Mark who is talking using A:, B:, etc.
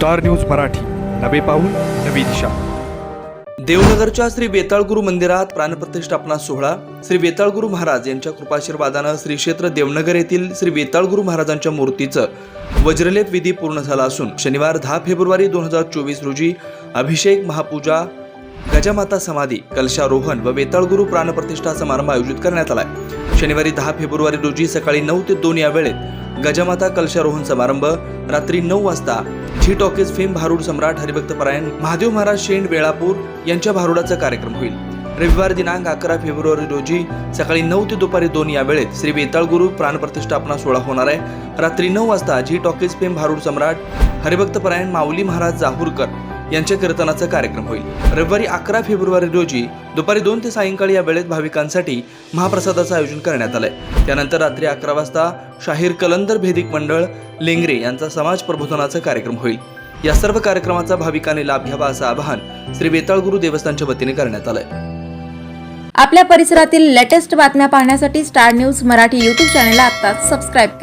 A: Star news Marathi, नवे पाऊल नवी दिशा।
B: देवनगरच्या श्री वेताळगुरु मंदिरात प्राणप्रतिष्ठापना सोहळा। श्री वेताळगुरु महाराज यांच्या कृपाशीर्वादानं श्री क्षेत्र देवनगर येथील श्री वेताळगुरु महाराजांच्या मूर्तीचं वज्रलेप विधी पूर्ण झाला असून शनिवार 10 फेब्रुवारी 2024 रोजी अभिषेक, महापूजा, गजामाता समाधी, कलशारोहण व वेताळगुरु प्राणप्रतिष्ठा समारंभ आयोजित करण्यात आलाय। शनिवारी 10 फेब्रुवारी रोजी सकाळी 9 ते 2 या वेळेत गजामाता कलशारोहण समारंभ, रात्री 9 वाजता झी टॉकीज फेम भारूड सम्राट हरिभक्तपरायण महादेव महाराज शेंड वेळापूर यांच्या भारुडाचा कार्यक्रम होईल। रविवार दिनांक 11 फेब्रुवारी रोजी सकाळी 9 ते दुपारी 2 या वेळेत श्री वेताळगुरु प्राणप्रतिष्ठापना सोहळा होणार आहे। रात्री 9 वाजता झी टॉकीज फेम भारूड सम्राट हरिभक्तपरायण माऊली महाराज जाहूरकर यांच्या कीर्तनाचा कार्यक्रम होईल। रविवारी 11 फेब्रुवारी रोजी दुपारी 2 ते सायंकाळी या वेळेत भाविकांसाठी महाप्रसादाचं आयोजन करण्यात आलंय। त्यानंतर रात्री 11 वाजता शाहीर कलंदर भेदिक मंडळ लेंगरे यांचा समाज प्रबोधनाचा कार्यक्रम होईल। या सर्व कार्यक्रमाचा भाविकांनी लाभ घ्यावा असं आवाहन श्री वेताळगुरु देवस्थानच्या वतीने करण्यात आलंय।
C: आपल्या परिसरातील लेटेस्ट बातम्या पाहण्यासाठी स्टार न्यूज मराठी YouTube चॅनलला आत्ताच सबस्क्राईब करा।